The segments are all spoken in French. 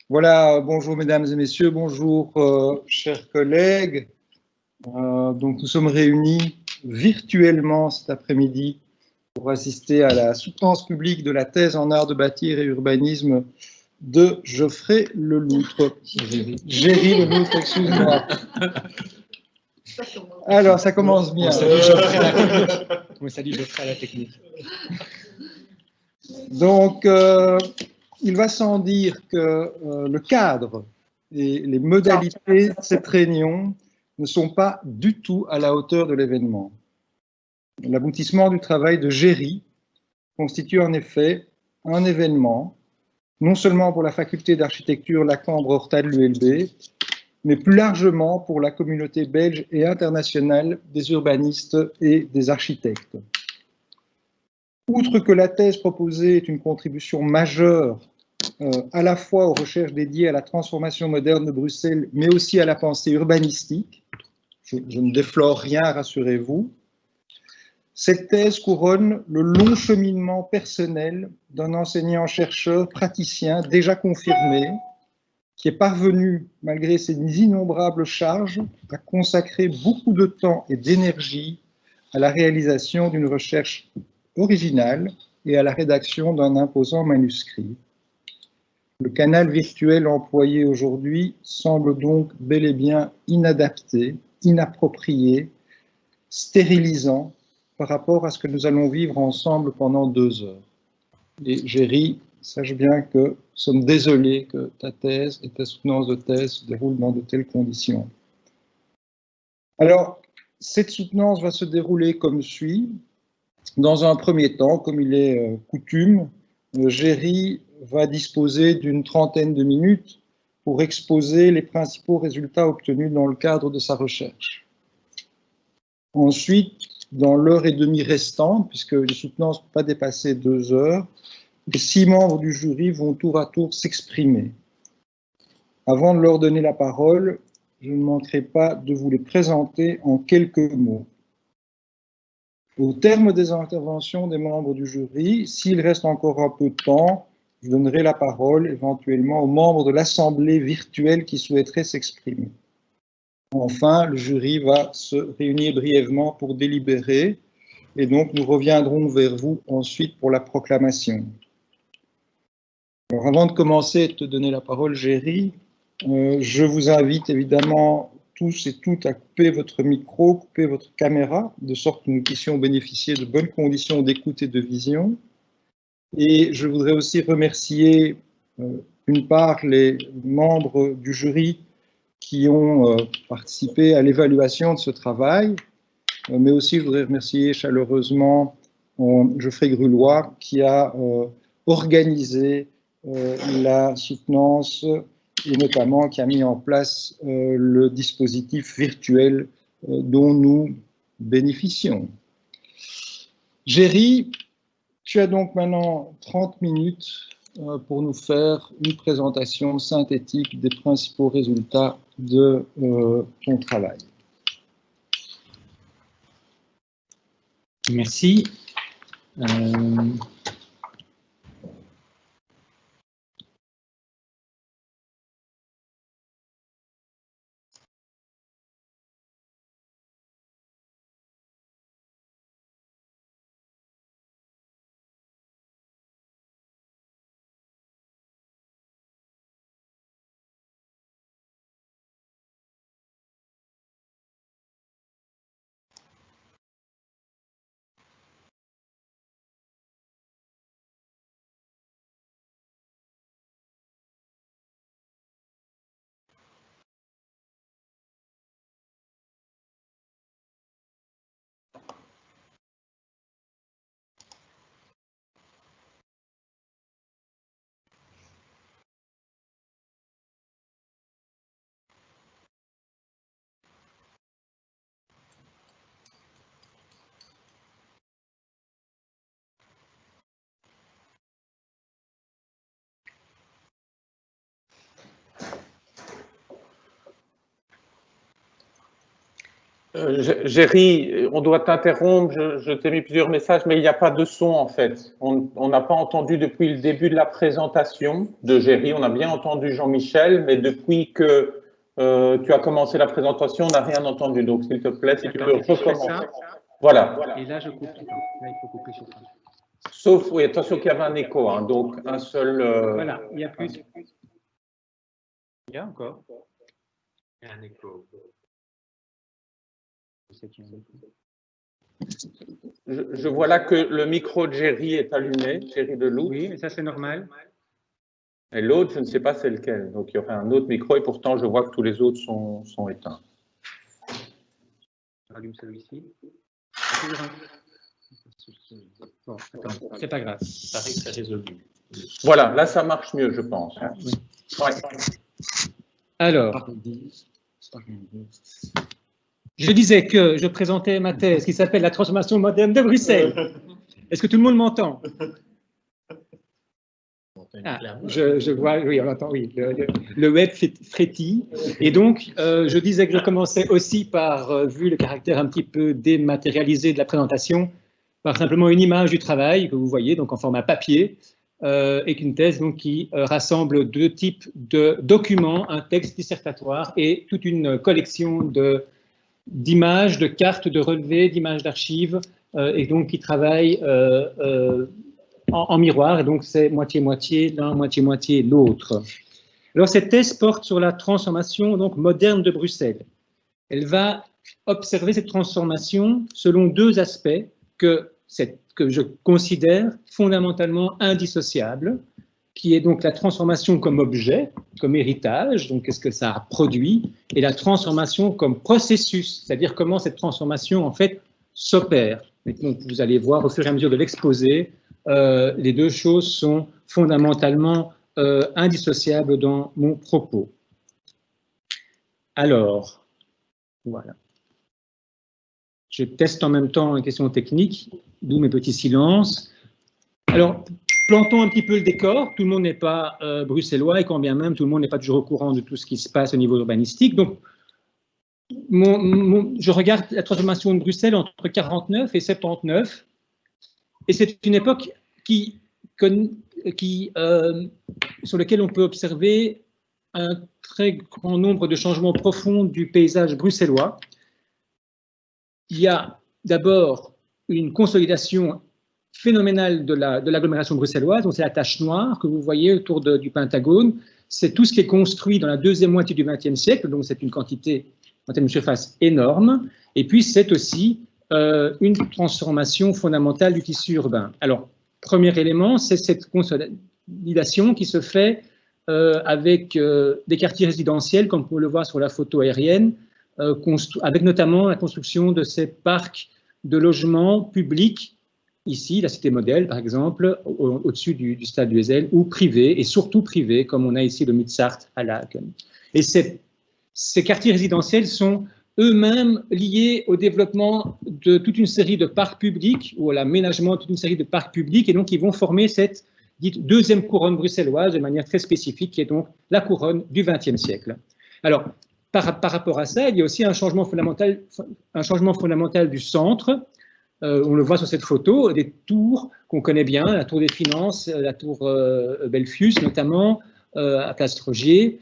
Voilà, bonjour mesdames et messieurs, bonjour chers collègues. Donc nous sommes réunis virtuellement cet après-midi pour assister à la soutenance publique de la thèse en art de bâtir et urbanisme de Geoffrey Leloutre. Géry Leloutre, excuse-moi. Alors, ça commence bien. Salut Geoffrey à la technique. Donc, il va sans dire que le cadre et les modalités de cette réunion ne sont pas du tout à la hauteur de l'événement. L'aboutissement du travail de Géry constitue en effet un événement, non seulement pour la faculté d'architecture Lacambre-Horta de l'ULB, mais plus largement pour la communauté belge et internationale des urbanistes et des architectes. Outre que la thèse proposée est une contribution majeure à la fois aux recherches dédiées à la transformation moderne de Bruxelles, mais aussi à la pensée urbanistique, je ne déflore rien, rassurez-vous, cette thèse couronne le long cheminement personnel d'un enseignant-chercheur praticien déjà confirmé, qui est parvenu, malgré ses innombrables charges, à consacrer beaucoup de temps et d'énergie à la réalisation d'une recherche originale et à la rédaction d'un imposant manuscrit. Le canal virtuel employé aujourd'hui semble donc bel et bien inadapté, inapproprié, stérilisant par rapport à ce que nous allons vivre ensemble pendant 2 heures. Et Géry, sache bien que nous sommes désolés que ta thèse et ta soutenance de thèse se déroulent dans de telles conditions. Alors, cette soutenance va se dérouler comme suit. Dans un premier temps, comme il est coutume, Géry va disposer d'une trentaine de minutes pour exposer les principaux résultats obtenus dans le cadre de sa recherche. Ensuite, dans l'heure et demie restante, puisque les soutenances ne peuvent pas dépasser 2 heures, les 6 membres du jury vont tour à tour s'exprimer. Avant de leur donner la parole, je ne manquerai pas de vous les présenter en quelques mots. Au terme des interventions des membres du jury, s'il reste encore un peu de temps, je donnerai la parole éventuellement aux membres de l'assemblée virtuelle qui souhaiteraient s'exprimer. Enfin, le jury va se réunir brièvement pour délibérer et donc nous reviendrons vers vous ensuite pour la proclamation. Alors, avant de commencer et de te donner la parole, Géry, je vous invite évidemment tous et toutes à couper votre micro, couper votre caméra, de sorte que nous puissions bénéficier de bonnes conditions d'écoute et de vision. Et je voudrais aussi remercier, d'une part, les membres du jury qui ont participé à l'évaluation de ce travail, mais aussi je voudrais remercier chaleureusement Geoffrey Grulois qui a organisé la soutenance et notamment qui a mis en place le dispositif virtuel dont nous bénéficions. Géry, tu as donc maintenant 30 minutes pour nous faire une présentation synthétique des principaux résultats de ton travail. Merci. Géry, on doit t'interrompre, je t'ai mis plusieurs messages, mais il n'y a pas de son en fait. On n'a pas entendu depuis le début de la présentation de Géry, on a bien entendu Jean-Michel, mais depuis que tu as commencé la présentation, on n'a rien entendu. Donc s'il te plaît, si tu peux recommencer. Voilà. Et là, je coupe tout. Là, il faut couper tout. Sauf, oui, attention qu'il y avait un écho, hein, donc un seul... Voilà, il n'y a plus. Il y a encore. Il y a un écho. Je vois là que le micro de Géry est allumé, Géry Deloup. Oui, mais ça c'est normal. Et l'autre, je ne sais pas c'est lequel. Donc il y aurait un autre micro et pourtant je vois que tous les autres sont éteints. Je rallume celui-ci. Bon, attends, c'est pas grave. Ça paraît que c'est résolu. Voilà, là ça marche mieux, je pense. Oui. Ouais. Alors, je disais que je présentais ma thèse qui s'appelle La transformation moderne de Bruxelles. Est-ce que tout le monde m'entend? Je vois, oui, on entend, oui, le web frétille. Et donc, je disais que je commençais aussi par, vu le caractère un petit peu dématérialisé de la présentation, par simplement une image du travail que vous voyez, donc en format papier, et qu'une thèse donc, qui rassemble deux types de documents, un texte dissertatoire et toute une collection d'images, de cartes, de relevés, d'images d'archives, et donc qui travaille en miroir, et donc c'est moitié-moitié l'un, moitié-moitié l'autre. Alors cette thèse porte sur la transformation donc, moderne de Bruxelles. Elle va observer cette transformation selon deux aspects que je considère fondamentalement indissociables, qui est donc la transformation comme objet, comme héritage, donc qu'est-ce que ça a produit, et la transformation comme processus, c'est-à-dire comment cette transformation en fait s'opère. Donc vous allez voir au fur et à mesure de l'exposé, les deux choses sont fondamentalement indissociables dans mon propos. Alors, voilà. Je teste en même temps une question technique, d'où mes petits silences. Alors, plantons un petit peu le décor. Tout le monde n'est pas bruxellois et quand bien même, tout le monde n'est pas toujours au courant de tout ce qui se passe au niveau urbanistique. Donc, je regarde la transformation de Bruxelles entre 49 et 79. Et c'est une époque sur laquelle on peut observer un très grand nombre de changements profonds du paysage bruxellois. Il y a d'abord une consolidation phénoménale de l'agglomération bruxelloise, donc c'est la tache noire que vous voyez autour du Pentagone. C'est tout ce qui est construit dans la deuxième moitié du XXe siècle, donc c'est une quantité en termes de surface énorme. Et puis c'est aussi une transformation fondamentale du tissu urbain. Alors, premier élément, c'est cette consolidation qui se fait avec des quartiers résidentiels, comme vous pouvez le voir sur la photo aérienne, avec notamment la construction de ces parcs de logements publics, ici, la cité modèle, par exemple, au-dessus du stade du Heysel, ou privés, et surtout privés, comme on a ici le Mitsart à Laken. Et ces quartiers résidentiels sont eux-mêmes liés au développement de toute une série de parcs publics, ou à l'aménagement de toute une série de parcs publics, et donc ils vont former cette dite deuxième couronne bruxelloise de manière très spécifique, qui est donc la couronne du XXe siècle. Alors, par rapport à ça, il y a aussi un changement fondamental du centre. On le voit sur cette photo, des tours qu'on connaît bien, la tour des Finances, la tour Belfius notamment, à Place Rogier,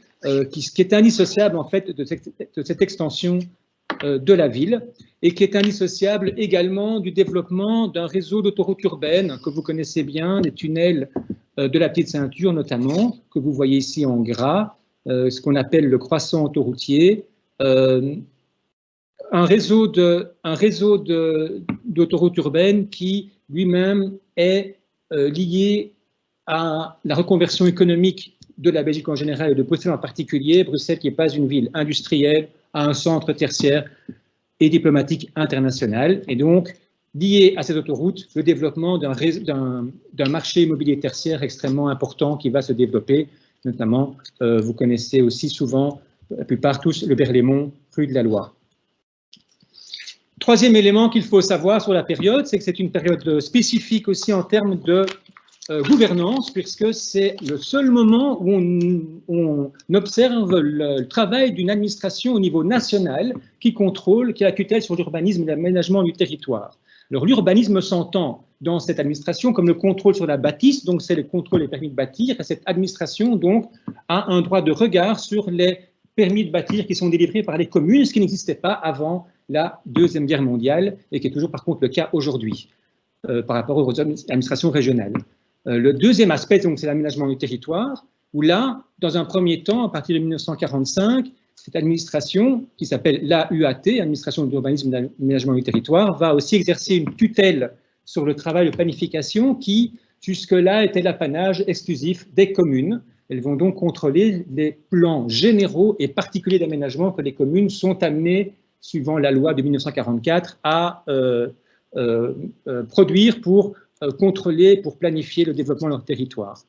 qui est indissociable en fait de cette extension de la ville et qui est indissociable également du développement d'un réseau d'autoroutes urbaines que vous connaissez bien, des tunnels de la Petite Ceinture notamment, que vous voyez ici en gras, ce qu'on appelle le croissant autoroutier, un réseau d'autoroutes urbaines qui lui-même est lié à la reconversion économique de la Belgique en général et de Bruxelles en particulier, Bruxelles qui n'est pas une ville industrielle, à un centre tertiaire et diplomatique international, et donc lié à ces autoroutes, le développement d'un marché immobilier tertiaire extrêmement important qui va se développer, notamment, vous connaissez aussi souvent, la plupart tous, le Berlaymont, rue de la Loire. Troisième élément qu'il faut savoir sur la période, c'est que c'est une période spécifique aussi en termes de gouvernance, puisque c'est le seul moment où on observe le travail d'une administration au niveau national qui contrôle, qui a la tutelle sur l'urbanisme et l'aménagement du territoire. Alors l'urbanisme s'entend dans cette administration comme le contrôle sur la bâtisse, donc c'est le contrôle des permis de bâtir, et cette administration donc a un droit de regard sur les permis de bâtir qui sont délivrés par les communes, ce qui n'existait pas avant la Deuxième Guerre mondiale et qui est toujours par contre le cas aujourd'hui par rapport aux administrations régionales. Le deuxième aspect, c'est l'aménagement du territoire, où là, dans un premier temps, à partir de 1945, cette administration, qui s'appelle l'AUAT, Administration d'urbanisme et d'aménagement du territoire, va aussi exercer une tutelle sur le travail de planification qui, jusque-là, était l'apanage exclusif des communes. Elles vont donc contrôler les plans généraux et particuliers d'aménagement que les communes sont amenées, suivant la loi de 1944, à produire pour contrôler, pour planifier le développement de leur territoire.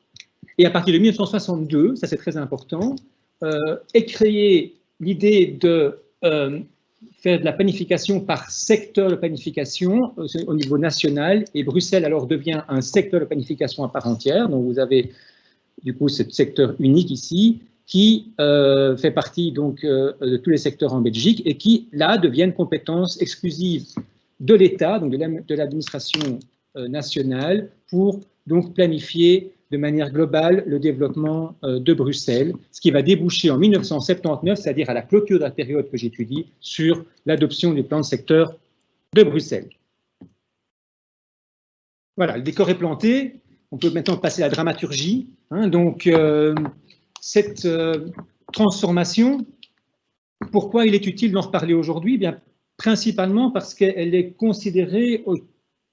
Et à partir de 1962, ça c'est très important, est créée l'idée de faire de la planification par secteur de planification au niveau national, et Bruxelles alors devient un secteur de planification à part entière. Donc vous avez du coup ce secteur unique ici qui fait partie donc de tous les secteurs en Belgique et qui là deviennent compétences exclusives de l'État, donc de l'administration nationale, pour donc planifier de manière globale le développement de Bruxelles, ce qui va déboucher en 1979, c'est-à-dire à la clôture de la période que j'étudie, sur l'adoption du plan de secteur de Bruxelles. Voilà, le décor est planté, on peut maintenant passer à la dramaturgie. Donc, cette transformation, pourquoi il est utile d'en reparler aujourd'hui? Bien, principalement parce qu'elle est considérée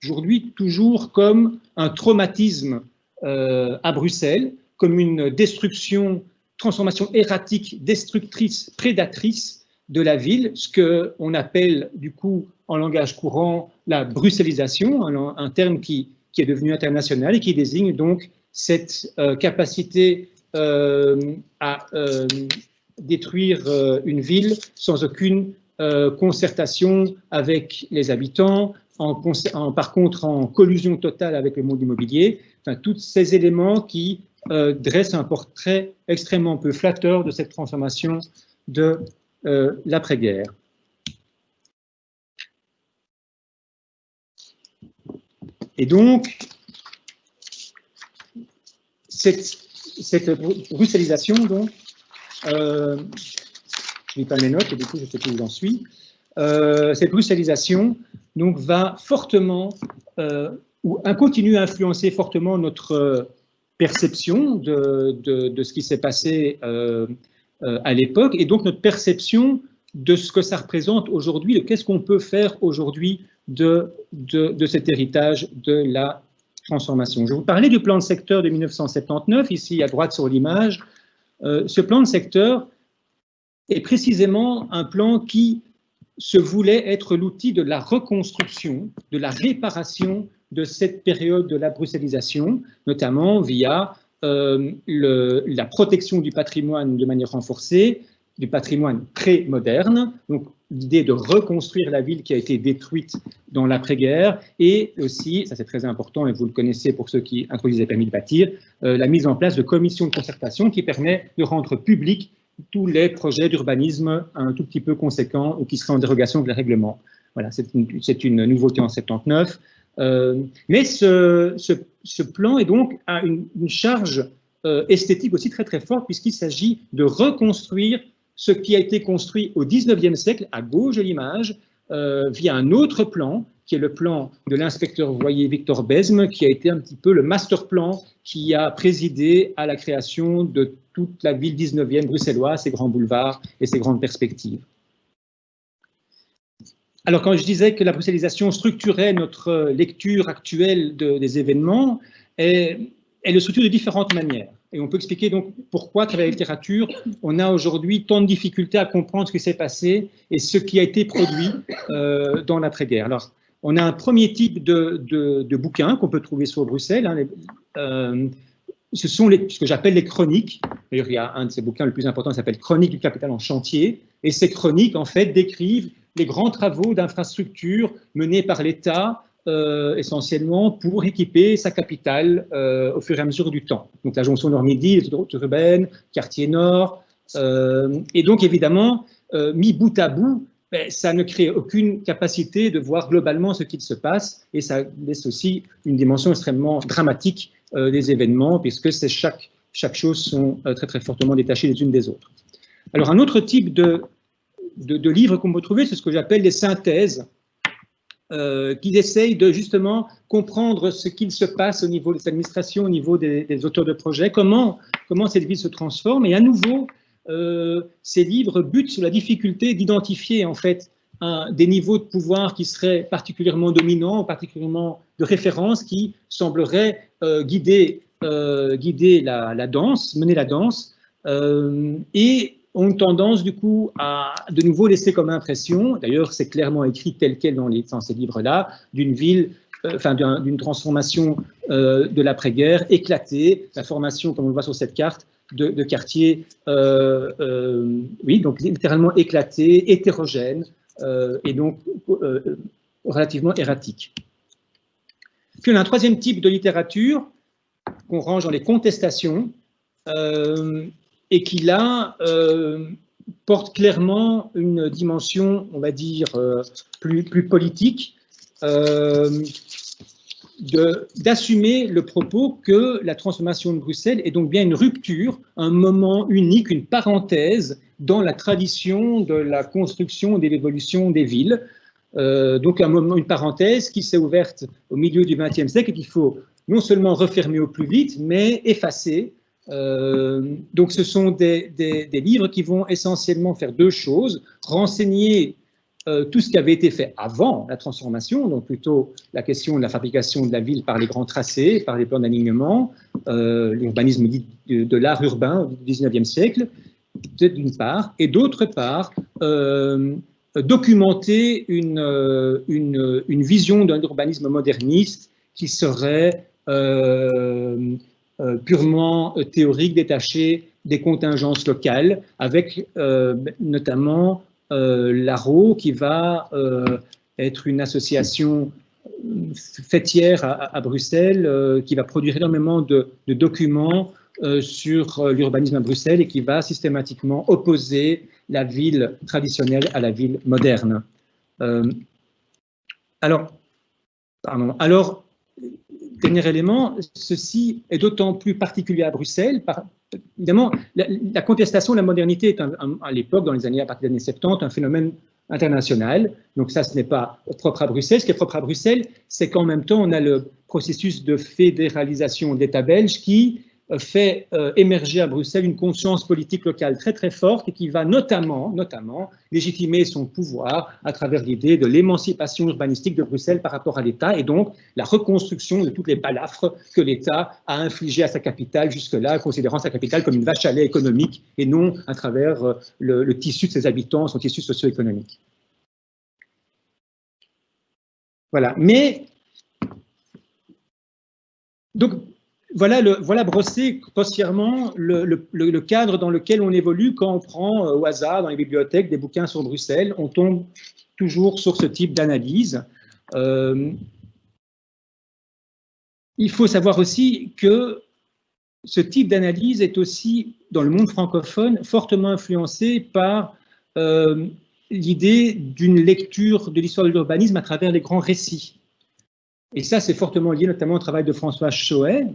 aujourd'hui toujours comme un traumatisme à Bruxelles, comme une destruction, transformation erratique, destructrice, prédatrice de la ville, ce qu'on appelle du coup en langage courant la bruxellisation, un terme qui est devenu international et qui désigne donc cette capacité à détruire une ville sans aucune concertation avec les habitants, par contre en collusion totale avec le monde immobilier, enfin, tous ces éléments qui dressent un portrait extrêmement peu flatteur de cette transformation de l'après-guerre. Et donc, cette bruxellisation, donc, je ne lis pas mes notes et du coup je ne sais plus où j'en suis, cette bruxellisation donc, va fortement, ou continue à influencer fortement notre perception de ce qui s'est passé à l'époque, et donc notre perception de ce que ça représente aujourd'hui, de qu'est-ce qu'on peut faire aujourd'hui de cet héritage de la transformation. Je vais vous parler du plan de secteur de 1979, ici à droite sur l'image. Ce plan de secteur est précisément un plan qui se voulait être l'outil de la reconstruction, de la réparation de cette période de la bruxellisation, notamment via la protection du patrimoine de manière renforcée, du patrimoine pré-moderne, donc l'idée de reconstruire la ville qui a été détruite dans l'après-guerre, et aussi, ça c'est très important et vous le connaissez pour ceux qui introduisent les permis de bâtir, la mise en place de commissions de concertation qui permet de rendre public tous les projets d'urbanisme un tout petit peu conséquents ou qui seraient en dérogation de les règlements. Voilà, c'est une nouveauté en 79. Mais ce plan est donc à une charge esthétique aussi très très forte, puisqu'il s'agit de reconstruire ce qui a été construit au XIXe siècle, à gauche de l'image, via un autre plan, qui est le plan de l'inspecteur voyer Victor Besme, qui a été un petit peu le master plan qui a présidé à la création de toute la ville 19e bruxelloise, ses grands boulevards et ses grandes perspectives. Alors, quand je disais que la bruxellisation structurait notre lecture actuelle des événements, elle le structure de différentes manières. Et on peut expliquer donc pourquoi, à travers la littérature, on a aujourd'hui tant de difficultés à comprendre ce qui s'est passé et ce qui a été produit dans l'après-guerre. Alors, on a un premier type de bouquins qu'on peut trouver sur Bruxelles. Ce sont ce que j'appelle les chroniques. D'ailleurs, il y a un de ces bouquins le plus important qui s'appelle « Chronique du capital en chantier ». Et ces chroniques, en fait, décrivent les grands travaux d'infrastructure menés par l'État essentiellement pour équiper sa capitale au fur et à mesure du temps. Donc la jonction nord-midi, les routes urbaines, quartier nord, et donc évidemment, mis bout à bout, ça ne crée aucune capacité de voir globalement ce qu'il se passe, et ça laisse aussi une dimension extrêmement dramatique des événements, puisque chaque chose sont très très fortement détachées les unes des autres. Alors un autre type de livres qu'on peut trouver, c'est ce que j'appelle les synthèses, qui essayent de justement comprendre ce qu'il se passe au niveau des administrations, au niveau des auteurs de projets, comment cette ville se transforme. Et à nouveau, ces livres butent sur la difficulté d'identifier en fait des niveaux de pouvoir qui seraient particulièrement dominants, particulièrement de référence, qui sembleraient guider la danse, mener la danse, et ont tendance du coup à de nouveau laisser comme impression, d'ailleurs c'est clairement écrit tel quel dans ces livres-là, d'une ville, d'une transformation de l'après-guerre éclatée, la formation, comme on le voit sur cette carte, de quartiers, oui, donc littéralement éclatés, hétérogènes, et donc relativement erratiques. Puis on a un troisième type de littérature qu'on range dans les contestations, et qui là porte clairement une dimension, on va dire, plus politique, d'assumer le propos que la transformation de Bruxelles est donc bien une rupture, un moment unique, une parenthèse dans la tradition de la construction et de l'évolution des villes. Donc un moment, une parenthèse qui s'est ouverte au milieu du XXe siècle et qu'il faut non seulement refermer au plus vite, mais effacer. Donc ce sont des livres qui vont essentiellement faire deux choses: renseigner tout ce qui avait été fait avant la transformation, donc plutôt la question de la fabrication de la ville par les grands tracés, par les plans d'alignement, l'urbanisme dit de l'art urbain du XIXe siècle, d'une part, et d'autre part, documenter une vision d'un urbanisme moderniste qui serait purement théorique, détaché des contingences locales, avec notamment l'ARO, qui va être une association fêtière à Bruxelles, qui va produire énormément de documents sur l'urbanisme à Bruxelles et qui va systématiquement opposer la ville traditionnelle à la ville moderne. Alors, dernier élément, ceci est d'autant plus particulier à Bruxelles. Évidemment, la contestation de la modernité est à l'époque, à partir des années 70, un phénomène international. Donc ça, ce n'est pas propre à Bruxelles. Ce qui est propre à Bruxelles, c'est qu'en même temps, on a le processus de fédéralisation d'État belge qui fait émerger à Bruxelles une conscience politique locale très très forte et qui va notamment légitimer son pouvoir à travers l'idée de l'émancipation urbanistique de Bruxelles par rapport à l'État et donc la reconstruction de toutes les balafres que l'État a infligées à sa capitale jusque-là, considérant sa capitale comme une vache à lait économique et non à travers le tissu de ses habitants, son tissu socio-économique. Voilà, mais donc voilà brossé grossièrement le cadre dans lequel on évolue quand on prend au hasard dans les bibliothèques des bouquins sur Bruxelles. On tombe toujours sur ce type d'analyse. Il faut savoir aussi que ce type d'analyse est aussi, dans le monde francophone, fortement influencé par l'idée d'une lecture de l'histoire de l'urbanisme à travers les grands récits. Et ça, c'est fortement lié notamment au travail de Françoise Choët,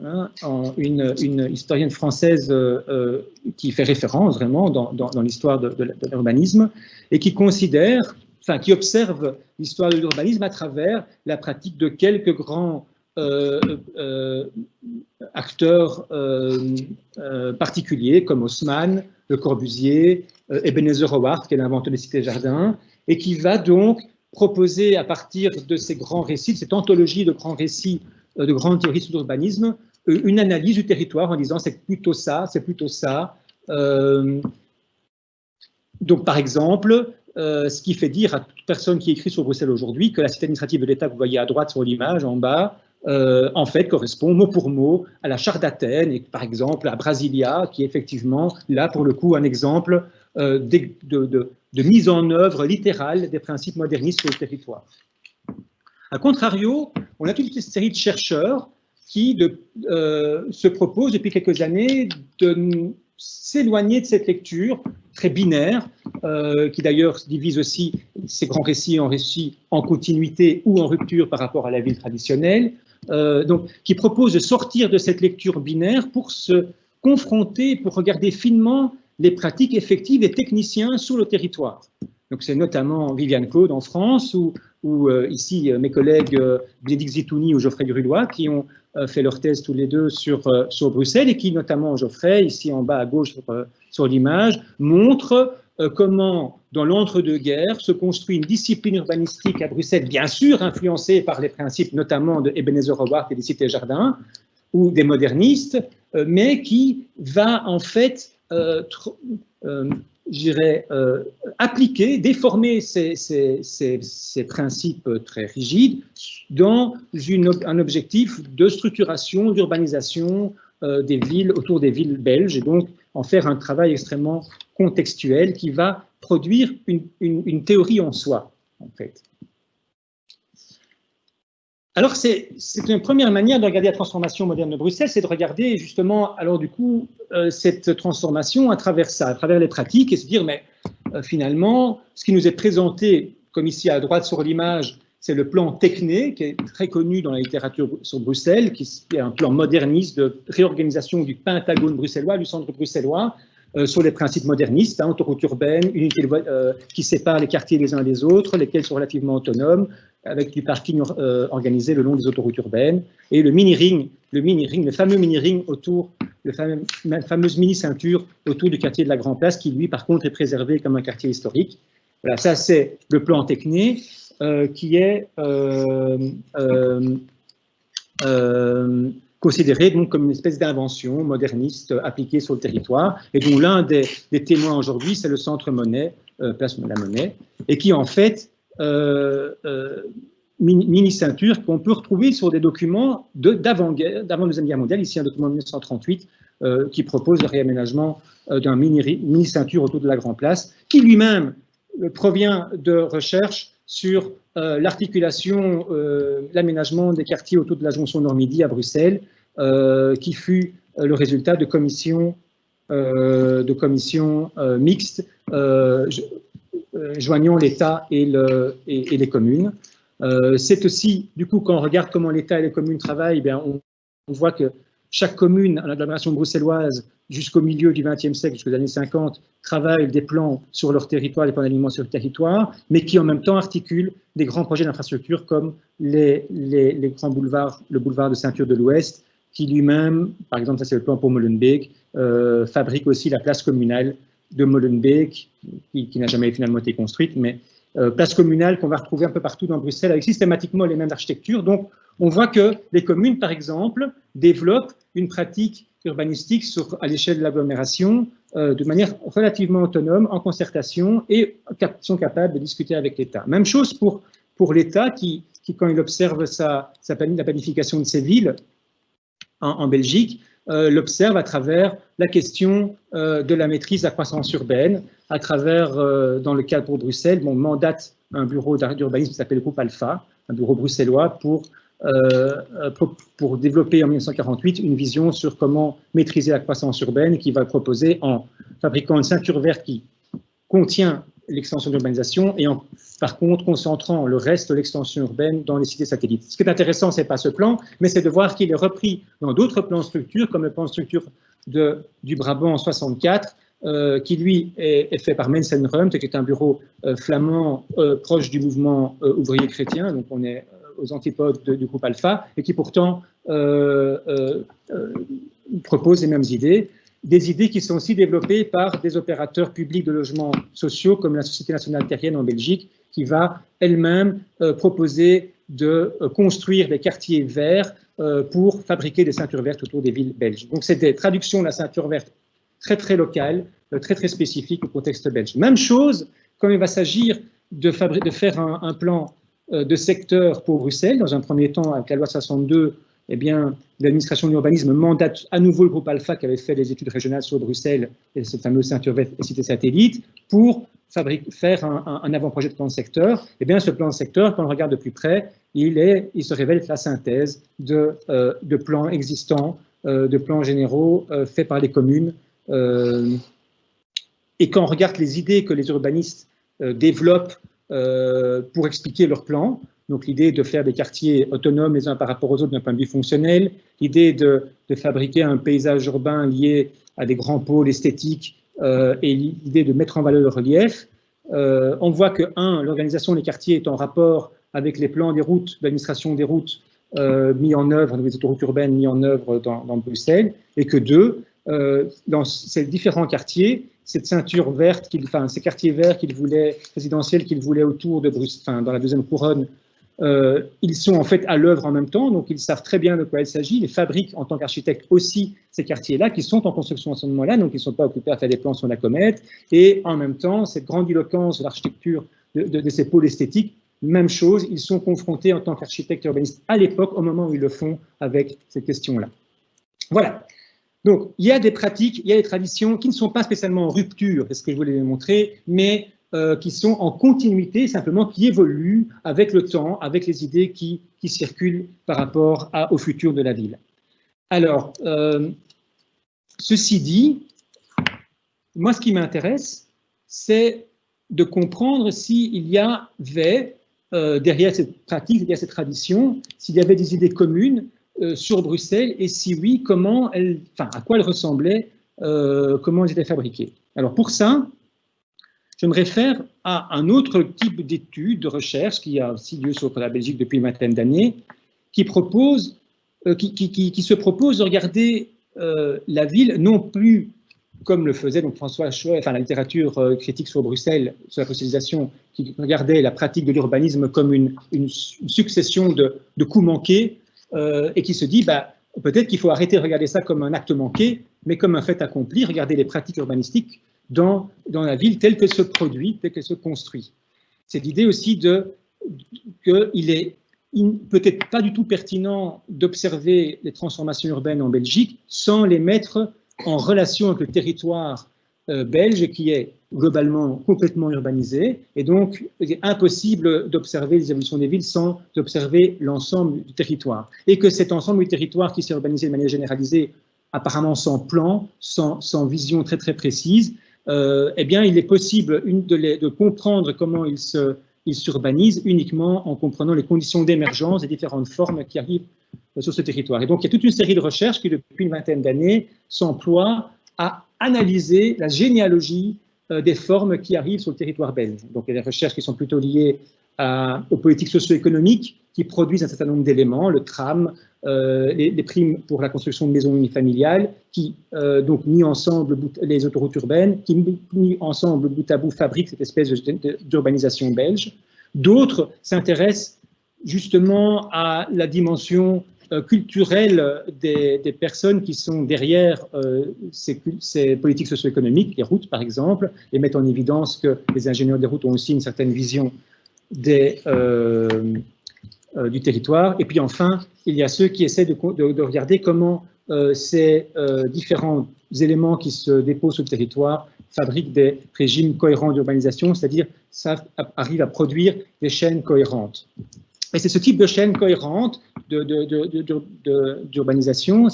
une historienne française qui fait référence vraiment dans l'histoire de l'urbanisme et qui qui observe l'histoire de l'urbanisme à travers la pratique de quelques grands acteurs particuliers comme Haussmann, Le Corbusier, Ebenezer Howard, qui est l'inventeur des cités-jardins, et qui va donc proposer à partir de ces grands récits, de cette anthologie de grands récits, de grandes théories sur l'urbanisme, une analyse du territoire en disant c'est plutôt ça, c'est plutôt ça. Donc par exemple, ce qui fait dire à toute personne qui écrit sur Bruxelles aujourd'hui que la cité administrative de l'État que vous voyez à droite sur l'image en bas, en fait correspond mot pour mot à la charte d'Athènes et par exemple à Brasilia, qui est effectivement là pour le coup un exemple de mise en œuvre littérale des principes modernistes sur le territoire. A contrario, on a toute une série de chercheurs qui se proposent depuis quelques années de s'éloigner de cette lecture très binaire, qui d'ailleurs divise aussi ces grands récits en continuité ou en rupture par rapport à la ville traditionnelle, donc qui propose de sortir de cette lecture binaire pour se confronter, pour regarder finement les pratiques effectives des techniciens sur le territoire. Donc c'est notamment Viviane Claude en France ou ici mes collègues Bénédicte Zitouni ou Geoffrey Grulois qui ont fait leur thèse tous les deux sur Bruxelles et qui notamment Geoffrey, ici en bas à gauche sur l'image, montre comment dans l'entre-deux-guerres se construit une discipline urbanistique à Bruxelles, bien sûr influencée par les principes notamment de Ebenezer Howard et des cités-jardins ou des modernistes, mais qui va en fait appliquer, déformer ces principes très rigides dans un objectif de structuration, d'urbanisation des villes, autour des villes belges, et donc en faire un travail extrêmement contextuel qui va produire une théorie en soi, en fait. Alors, c'est une première manière de regarder la transformation moderne de Bruxelles, c'est de regarder justement, alors du coup, cette transformation à travers ça, à travers les pratiques, et se dire, mais finalement, ce qui nous est présenté, comme ici à droite sur l'image, c'est le plan Techné, qui est très connu dans la littérature sur Bruxelles, qui est un plan moderniste de réorganisation du pentagone bruxellois, du centre bruxellois, sur les principes modernistes, autoroute urbaine, unité qui sépare les quartiers les uns des autres, lesquels sont relativement autonomes, avec du parking organisé le long des autoroutes urbaines, et le mini-ring, le fameux mini-ring autour, la fameuse mini-ceinture autour du quartier de la Grand Place, qui lui, par contre, est préservé comme un quartier historique. Voilà, ça c'est le plan Techné, qui est considéré donc comme une espèce d'invention moderniste appliquée sur le territoire, et dont l'un des témoins aujourd'hui, c'est le Centre Monnet, Place de la Monnaie, et qui en fait mini-ceinture qu'on peut retrouver sur des documents d'avant Deuxième Guerre mondiale, ici un document de 1938 qui propose le réaménagement d'un mini-ceinture autour de la Grand Place, qui lui-même provient de recherches sur l'articulation, l'aménagement des quartiers autour de la jonction Nord-Midi à Bruxelles, qui fut le résultat de commissions mixtes joignant l'État et les communes. C'est aussi, du coup, quand on regarde comment l'État et les communes travaillent, bien, on voit que chaque commune, à l'agglomération bruxelloise, jusqu'au milieu du XXe siècle, jusqu'aux années 50, travaille des plans sur leur territoire, des plans d'alignement sur le territoire, mais qui en même temps articulent des grands projets d'infrastructure comme les grands boulevards, le boulevard de Ceinture de l'Ouest, qui lui-même, par exemple, ça c'est le plan pour Molenbeek, fabrique aussi la place communale de Molenbeek, qui n'a jamais finalement été construite, mais place communale qu'on va retrouver un peu partout dans Bruxelles, avec systématiquement les mêmes architectures. Donc, on voit que les communes, par exemple, développent une pratique urbanistique à l'échelle de l'agglomération de manière relativement autonome, en concertation, et sont capables de discuter avec l'État. Même chose pour l'État qui, quand il observe la planification de ses villes en Belgique, l'observe à travers la question de la maîtrise de la croissance urbaine, à travers, dans le cadre pour Bruxelles, mandate un bureau d'urbanisme qui s'appelle le groupe Alpha, un bureau bruxellois pour développer en 1948 une vision sur comment maîtriser la croissance urbaine, qui va proposer en fabriquant une ceinture verte qui contient l'extension d'urbanisation et par contre concentrant le reste de l'extension urbaine dans les cités satellites. Ce qui est intéressant, ce n'est pas ce plan, mais c'est de voir qu'il est repris dans d'autres plans de structure, comme le plan de structure du Brabant en 64, qui lui est fait par Mensen Ruimte, qui est un bureau flamand proche du mouvement ouvrier chrétien, donc on est aux antipodes du groupe Alpha, et qui pourtant propose les mêmes idées. Des idées qui sont aussi développées par des opérateurs publics de logements sociaux, comme la Société nationale terrienne en Belgique, qui va elle-même proposer de construire des quartiers verts pour fabriquer des ceintures vertes autour des villes belges. Donc c'est des traductions de la ceinture verte très très locales, très très spécifiques au contexte belge. Même chose quand il va s'agir de faire un plan de secteur pour Bruxelles, dans un premier temps avec la loi 62, eh bien, l'administration de l'urbanisme mandate à nouveau le groupe Alpha qui avait fait les études régionales sur Bruxelles et cette fameuse ceinture verte et cité satellite pour faire un avant-projet de plan de secteur. Eh bien, ce plan de secteur, quand on regarde de plus près, il se révèle être la synthèse de plans existants, de plans généraux faits par les communes. Et quand on regarde les idées que les urbanistes développent pour expliquer leurs plans, donc l'idée de faire des quartiers autonomes les uns par rapport aux autres d'un point de vue fonctionnel, l'idée de fabriquer un paysage urbain lié à des grands pôles esthétiques et l'idée de mettre en valeur le relief, on voit que, l'organisation des quartiers est en rapport avec les plans des routes, l'administration des routes mis en œuvre, les autoroutes urbaines mis en œuvre dans Bruxelles, et que 2, dans ces différents quartiers, cette ceinture verte, ces quartiers verts résidentiels qu'il voulait autour de Bruxelles, dans la deuxième couronne, ils sont en fait à l'œuvre en même temps, donc ils savent très bien de quoi il s'agit. Ils fabriquent en tant qu'architectes aussi ces quartiers-là, qui sont en construction à ce moment-là, donc ils ne sont pas occupés à faire des plans sur la comète. Et en même temps, cette grandiloquence de l'architecture de ces pôles esthétiques, même chose, ils sont confrontés en tant qu'architectes urbanistes à l'époque, au moment où ils le font avec ces questions-là. Voilà. Donc, il y a des pratiques, il y a des traditions qui ne sont pas spécialement en rupture, c'est ce que je voulais montrer, mais qui sont en continuité, simplement qui évoluent avec le temps, avec les idées qui circulent par rapport au futur de la ville. Alors, ceci dit, moi, ce qui m'intéresse, c'est de comprendre s'il y avait, derrière cette pratique, derrière cette tradition, s'il y avait des idées communes sur Bruxelles, et si oui, à quoi elles ressemblaient, comment elles étaient fabriquées. Alors, pour ça, je me réfère à un autre type d'étude, de recherche, qui a aussi lieu sur la Belgique depuis une vingtaine d'années, qui se propose de regarder la ville, non plus comme le faisait donc François Chouet, la littérature critique sur Bruxelles, sur la bruxellisation, qui regardait la pratique de l'urbanisme comme une succession de coups manqués, et qui se dit, peut-être qu'il faut arrêter de regarder ça comme un acte manqué, mais comme un fait accompli, regarder les pratiques urbanistiques dans la ville telle qu'elle se produit, telle qu'elle se construit. C'est l'idée aussi qu'il est peut-être pas du tout pertinent d'observer les transformations urbaines en Belgique sans les mettre en relation avec le territoire belge qui est globalement complètement urbanisé, et donc il est impossible d'observer les évolutions des villes sans observer l'ensemble du territoire. Et que cet ensemble du territoire qui s'est urbanisé de manière généralisée, apparemment sans plan, sans vision très très précise, eh bien il est possible de comprendre comment il s'urbanise uniquement en comprenant les conditions d'émergence des différentes formes qui arrivent sur ce territoire. Et donc il y a toute une série de recherches qui, depuis une vingtaine d'années, s'emploient à analyser la généalogie des formes qui arrivent sur le territoire belge. Donc il y a des recherches qui sont plutôt liées aux politiques socio-économiques qui produisent un certain nombre d'éléments, le tram, les primes pour la construction de maisons unifamiliales, qui, donc mis ensemble, les autoroutes urbaines, qui mis ensemble bout à bout fabriquent cette espèce d'urbanisation belge. D'autres s'intéressent justement à la dimension culturelle des personnes qui sont derrière ces politiques socio-économiques, les routes par exemple, et mettent en évidence que les ingénieurs des routes ont aussi une certaine vision du territoire. Et puis enfin, il y a ceux qui essaient de regarder comment ces différents éléments qui se déposent sur le territoire fabriquent des régimes cohérents d'urbanisation, c'est-à-dire ça arrive à produire des chaînes cohérentes. Et c'est ce type de chaîne cohérente d'urbanisation,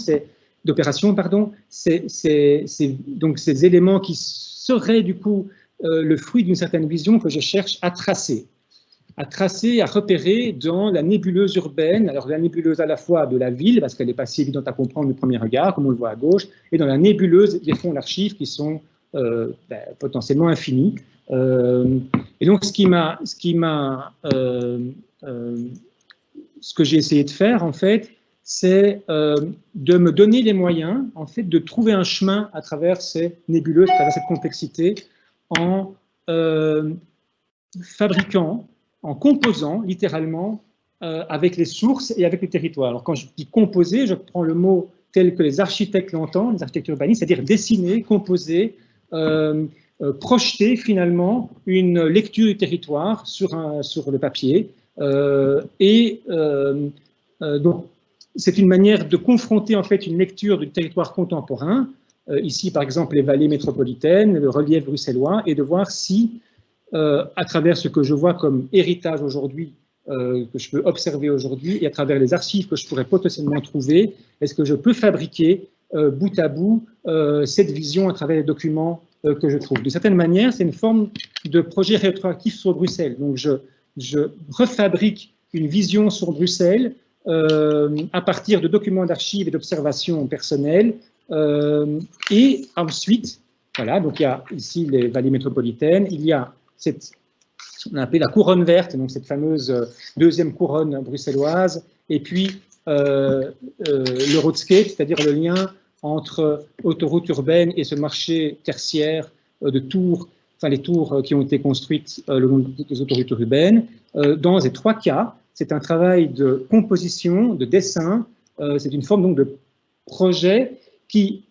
d'opération, pardon, c'est donc ces éléments qui seraient du coup le fruit d'une certaine vision que je cherche à tracer, à repérer dans la nébuleuse urbaine, alors la nébuleuse à la fois de la ville, parce qu'elle n'est pas si évidente à comprendre du premier regard, comme on le voit à gauche, et dans la nébuleuse des fonds d'archives qui sont potentiellement infinis. Et donc ce que j'ai essayé de faire, en fait, c'est de me donner les moyens, en fait, de trouver un chemin à travers ces nébuleuses, à travers cette complexité, en fabriquant, en composant, littéralement, avec les sources et avec le territoire. Alors, quand je dis composer, je prends le mot tel que les architectes l'entendent, les architectes urbanistes, c'est-à-dire dessiner, composer, projeter, finalement, une lecture du territoire sur le papier. Donc, c'est une manière de confronter en fait une lecture du territoire contemporain, ici par exemple les vallées métropolitaines, le relief bruxellois, et de voir si, à travers ce que je vois comme héritage aujourd'hui, que je peux observer aujourd'hui, et à travers les archives que je pourrais potentiellement trouver, est-ce que je peux fabriquer bout à bout cette vision à travers les documents que je trouve. De certaine manière, c'est une forme de projet rétroactif sur Bruxelles. Donc je refabrique une vision sur Bruxelles à partir de documents d'archives et d'observations personnelles. Et ensuite, voilà, donc il y a ici les vallées métropolitaines, il y a cette, on a appelé la couronne verte, donc cette fameuse deuxième couronne bruxelloise, et puis le roadscape, c'est-à-dire le lien entre autoroute urbaine et ce marché tertiaire de tours, enfin les tours qui ont été construites le long des autoroutes urbaines. Dans ces trois cas, c'est un travail de composition, de dessin, c'est une forme donc de projet qui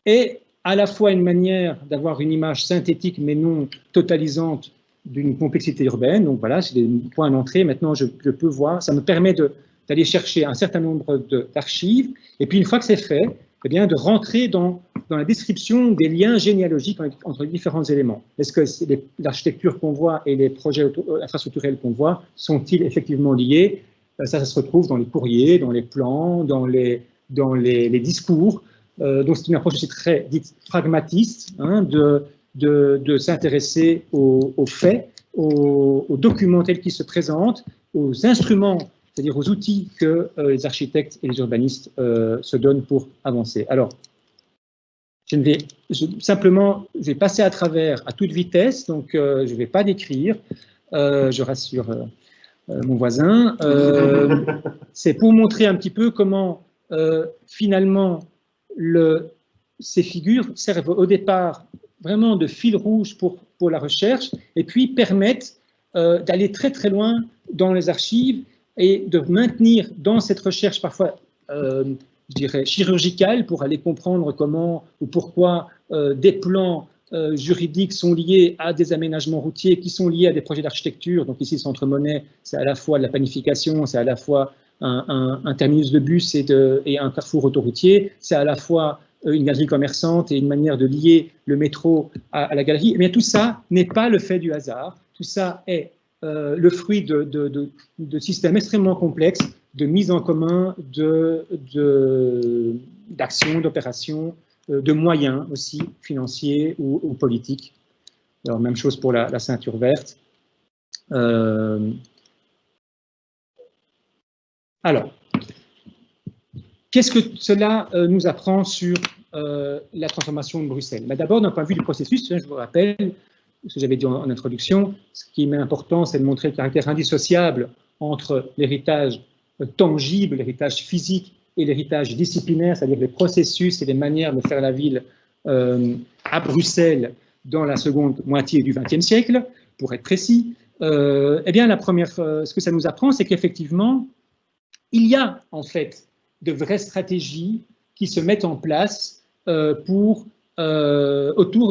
est à la fois une manière d'avoir une image synthétique mais non totalisante d'une complexité urbaine. Donc voilà, c'est des points d'entrée. Maintenant, je peux voir, ça me permet d'aller chercher un certain nombre d'archives. Et puis, une fois que c'est fait, eh bien, de rentrer dans la description des liens généalogiques entre les différents éléments. Est-ce que l'architecture qu'on voit et les projets infrastructurels qu'on voit sont-ils effectivement liés? Ça se retrouve dans les courriers, dans les plans, dans les discours. Donc, c'est une approche aussi très dite pragmatiste, hein, de s'intéresser aux faits, aux documents tels qu'ils se présentent, aux instruments, c'est-à-dire aux outils que les architectes et les urbanistes se donnent pour avancer. Alors, je vais passer à travers à toute vitesse, donc je ne vais pas décrire, je rassure mon voisin. C'est pour montrer un petit peu comment finalement ces figures servent au départ vraiment de fil rouge pour la recherche et puis permettent d'aller très très loin dans les archives et de maintenir dans cette recherche parfois, je dirais, chirurgicale pour aller comprendre comment ou pourquoi des plans juridiques sont liés à des aménagements routiers qui sont liés à des projets d'architecture. Donc ici, Centre Monet, c'est à la fois de la planification, c'est à la fois un terminus de bus et un carrefour autoroutier, c'est à la fois une galerie commerçante et une manière de lier le métro à la galerie. Eh bien, tout ça n'est pas le fait du hasard, tout ça est le fruit de systèmes extrêmement complexes, de mise en commun, d'actions, d'opérations, de moyens aussi financiers ou politiques. Alors, même chose pour la ceinture verte. Alors, qu'est-ce que cela nous apprend sur la transformation de Bruxelles? D'abord, d'un point de vue du processus, je vous rappelle ce que j'avais dit en introduction, ce qui est important, c'est de montrer le caractère indissociable entre l'héritage tangible, l'héritage physique et l'héritage disciplinaire, c'est-à-dire les processus et les manières de faire la ville à Bruxelles dans la seconde moitié du XXe siècle, pour être précis. Eh bien, ce que ça nous apprend, c'est qu'effectivement, il y a en fait de vraies stratégies qui se mettent en place autour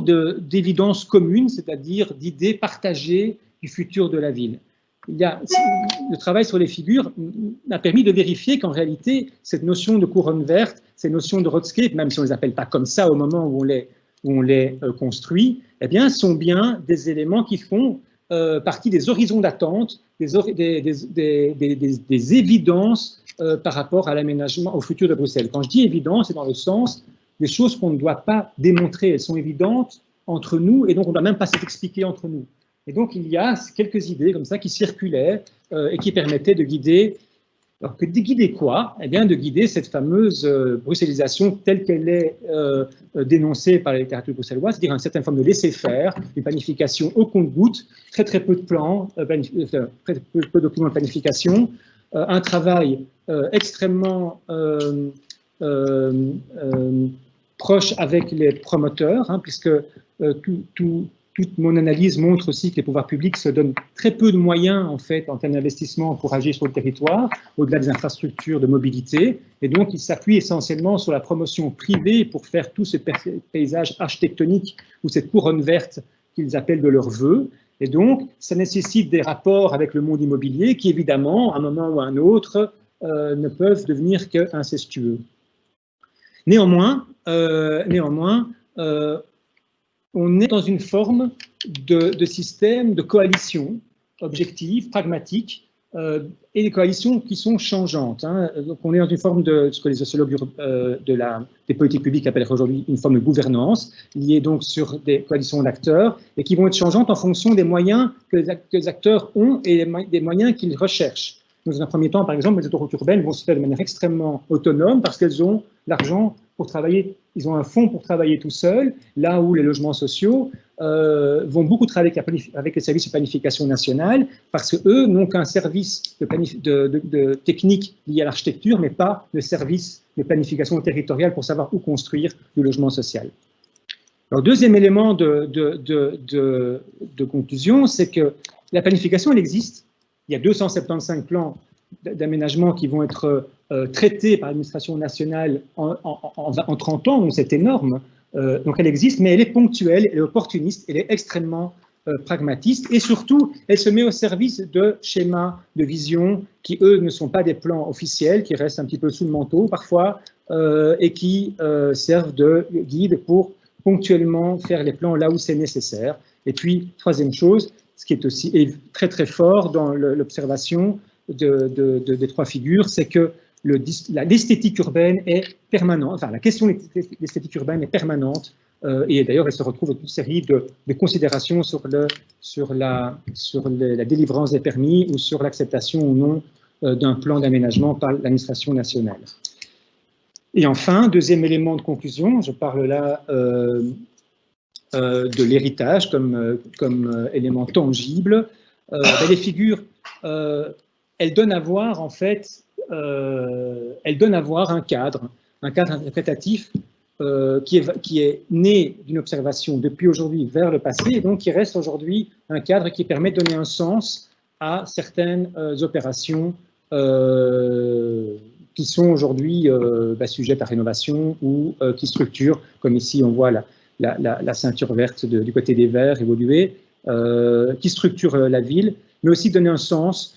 d'évidences communes, c'est-à-dire d'idées partagées du futur de la ville. Le travail sur les figures a permis de vérifier qu'en réalité, cette notion de couronne verte, ces notions de roadscape, même si on ne les appelle pas comme ça au moment où on les construit, eh bien, sont bien des éléments qui font partie des horizons d'attente, des évidences par rapport à l'aménagement, au futur de Bruxelles. Quand je dis évidence, c'est dans le sens des choses qu'on ne doit pas démontrer, elles sont évidentes entre nous et donc on ne doit même pas s'expliquer entre nous. Et donc il y a quelques idées comme ça qui circulaient et qui permettaient de guider. Alors de guider quoi? Eh bien de guider cette fameuse bruxellisation telle qu'elle est dénoncée par la littérature bruxelloise, c'est-à-dire une certaine forme de laisser-faire, une planification au compte-gouttes, très peu de plans, très peu de documents de planification, un travail extrêmement proche avec les promoteurs, hein, puisque toute mon analyse montre aussi que les pouvoirs publics se donnent très peu de moyens en fait en termes d'investissement pour agir sur le territoire, au-delà des infrastructures de mobilité, et donc ils s'appuient essentiellement sur la promotion privée pour faire tout ce paysage architectonique ou cette couronne verte qu'ils appellent de leur vœu. Et donc, ça nécessite des rapports avec le monde immobilier qui, évidemment, à un moment ou à un autre, ne peuvent devenir qu'incestueux. Néanmoins, on est dans une forme de système de coalition objective, pragmatique, et des coalitions qui sont changeantes. Hein. Donc on est dans une forme de ce que les sociologues des politiques publiques appellent aujourd'hui une forme de gouvernance, liée donc sur des coalitions d'acteurs, et qui vont être changeantes en fonction des moyens que les acteurs ont et des moyens qu'ils recherchent. Dans un premier temps, par exemple, les autoroutes urbaines vont se faire de manière extrêmement autonome parce qu'elles ont l'argent pour travailler, ils ont un fonds pour travailler tout seuls, là où les logements sociaux vont beaucoup travailler avec les services de planification nationale parce qu'eux n'ont qu'un service de technique lié à l'architecture, mais pas de service de planification territoriale pour savoir où construire du logement social. Alors, deuxième élément de conclusion, c'est que la planification, elle existe. Il y a 275 plans d'aménagement qui vont être traités par l'administration nationale en 30 ans, donc c'est énorme. Donc elle existe, mais elle est ponctuelle, elle est opportuniste, elle est extrêmement pragmatiste, et surtout, elle se met au service de schémas de vision qui, eux, ne sont pas des plans officiels, qui restent un petit peu sous le manteau parfois, et qui servent de guide pour ponctuellement faire les plans là où c'est nécessaire. Et puis, troisième chose, ce qui est aussi très très fort dans l'observation des trois figures, c'est que l'esthétique urbaine est permanente, enfin la question de l'esthétique urbaine est permanente, et d'ailleurs elle se retrouve dans une série de considérations sur la délivrance des permis ou sur l'acceptation ou non d'un plan d'aménagement par l'administration nationale. Et enfin, deuxième élément de conclusion, je parle là de l'héritage comme élément tangible. Les figures, elles donnent à voir en fait, elles donnent à voir un cadre interprétatif qui est né d'une observation depuis aujourd'hui vers le passé, et donc qui reste aujourd'hui un cadre qui permet de donner un sens à certaines opérations qui sont aujourd'hui sujettes à rénovation ou qui structurent, comme ici on voit la ceinture verte du côté des Verts évoluer, qui structure la ville, mais aussi donner un sens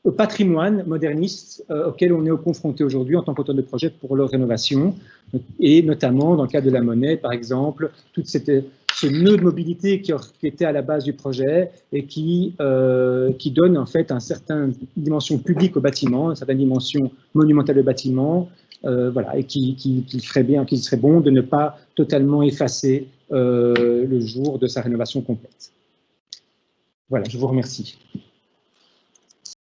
au patrimoine moderniste auquel on est confronté aujourd'hui en tant qu'auteur de projet pour leur rénovation, et notamment dans le cas de la Monnaie, par exemple, tout ce nœud de mobilité qui était à la base du projet et qui donne en fait une certaine dimension publique au bâtiment, une certaine dimension monumentale au bâtiment, voilà, et qu'il serait bon de ne pas totalement effacer le jour de sa rénovation complète. Voilà, je vous remercie.